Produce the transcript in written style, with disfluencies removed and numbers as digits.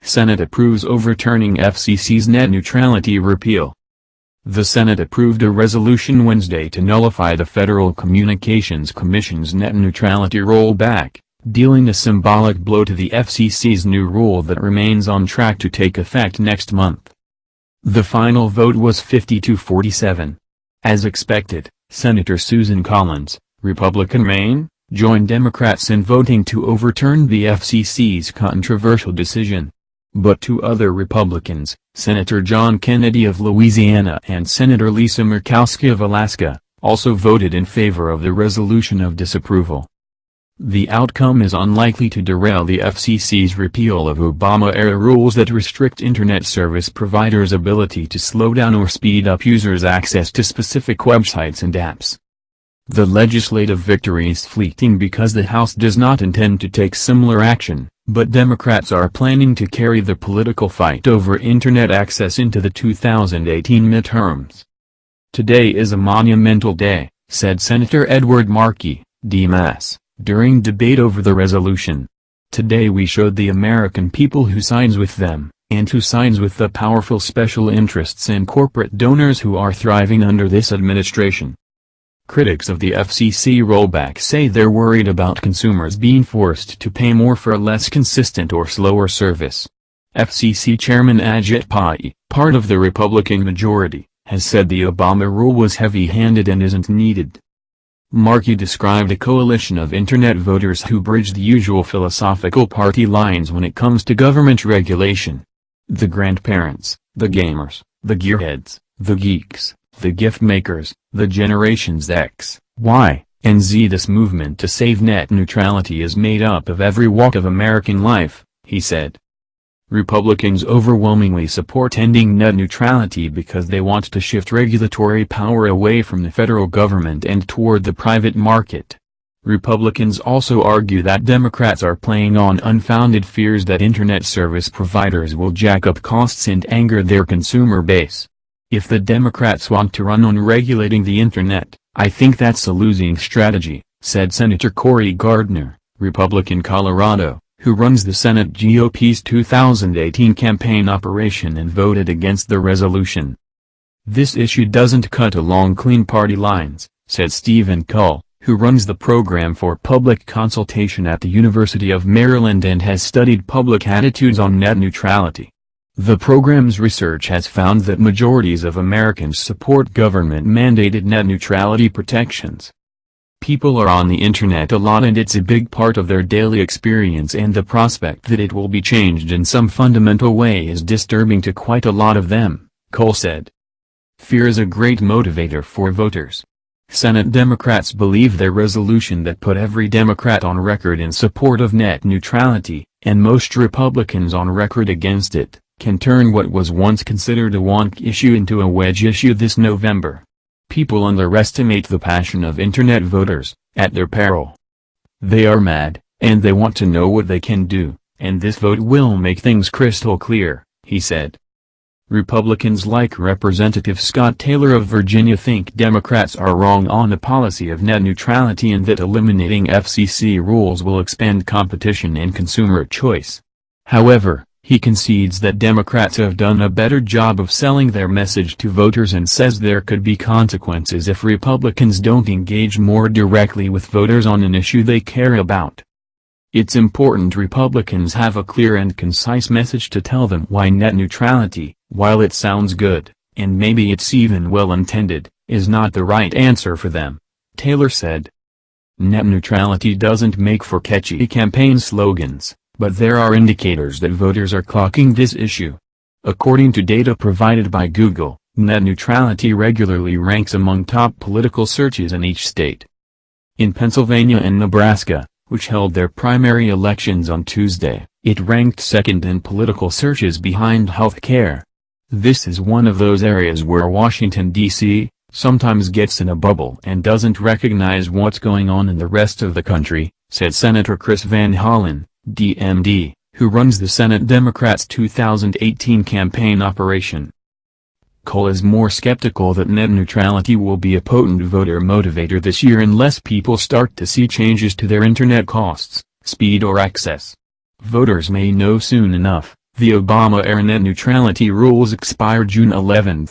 Senate approves overturning FCC's net neutrality repeal. The Senate approved a resolution Wednesday to nullify the Federal Communications Commission's net neutrality rollback, dealing a symbolic blow to the FCC's new rule that remains on track to take effect next month. The final vote was 50-47. As expected, Senator Susan Collins, Republican Maine, joined Democrats in voting to overturn the FCC's controversial decision. But two other Republicans, Senator John Kennedy of Louisiana and Senator Lisa Murkowski of Alaska, also voted in favor of the resolution of disapproval. The outcome is unlikely to derail the FCC's repeal of Obama-era rules that restrict Internet service providers' ability to slow down or speed up users' access to specific websites and apps. The legislative victory is fleeting because the House does not intend to take similar action, but Democrats are planning to carry the political fight over Internet access into the 2018 midterms. "Today is a monumental day," said Senator Edward Markey, D.M.S., during debate over the resolution. "Today we showed the American people who signs with them, and who signs with the powerful special interests and corporate donors who are thriving under this administration." Critics of the FCC rollback say they're worried about consumers being forced to pay more for a less consistent or slower service. FCC Chairman Ajit Pai, part of the Republican majority, has said the Obama rule was heavy-handed and isn't needed. Markey described a coalition of Internet voters who bridge the usual philosophical party lines when it comes to government regulation. The grandparents, the gamers, the gearheads, the geeks, the gift makers, the generations X, Y, and Z. This movement to save net neutrality is made up of every walk of American life, he said. Republicans overwhelmingly support ending net neutrality because they want to shift regulatory power away from the federal government and toward the private market. Republicans also argue that Democrats are playing on unfounded fears that Internet service providers will jack up costs and anger their consumer base. "If the Democrats want to run on regulating the Internet, I think that's a losing strategy," said Senator Cory Gardner, Republican Colorado, who runs the Senate GOP's 2018 campaign operation and voted against the resolution. "This issue doesn't cut along clean party lines," said Stephen Cull, who runs the program for public consultation at the University of Maryland and has studied public attitudes on net neutrality. The program's research has found that majorities of Americans support government-mandated net neutrality protections. People are on the Internet a lot and it's a big part of their daily experience, and the prospect that it will be changed in some fundamental way is disturbing to quite a lot of them, Cole said. Fear is a great motivator for voters. Senate Democrats believe their resolution that put every Democrat on record in support of net neutrality, and most Republicans on record against it, can turn what was once considered a wonk issue into a wedge issue this November. People underestimate the passion of Internet voters, at their peril. They are mad, and they want to know what they can do, and this vote will make things crystal clear, he said. Republicans like Representative Scott Taylor of Virginia think Democrats are wrong on the policy of net neutrality and that eliminating FCC rules will expand competition and consumer choice. However, he concedes that Democrats have done a better job of selling their message to voters and says there could be consequences if Republicans don't engage more directly with voters on an issue they care about. It's important Republicans have a clear and concise message to tell them why net neutrality, while it sounds good, and maybe it's even well-intended, is not the right answer for them, Taylor said. Net neutrality doesn't make for catchy campaign slogans, but there are indicators that voters are clocking this issue. According to data provided by Google, net neutrality regularly ranks among top political searches in each state. In Pennsylvania and Nebraska, which held their primary elections on Tuesday, it ranked second in political searches behind health care. This is one of those areas where Washington, D.C., sometimes gets in a bubble and doesn't recognize what's going on in the rest of the country, said Senator Chris Van Hollen, DMD, who runs the Senate Democrats' 2018 campaign operation. Cole is more skeptical that net neutrality will be a potent voter motivator this year unless people start to see changes to their Internet costs, speed or access. Voters may know soon enough, The Obama-era net neutrality rules expire June 11.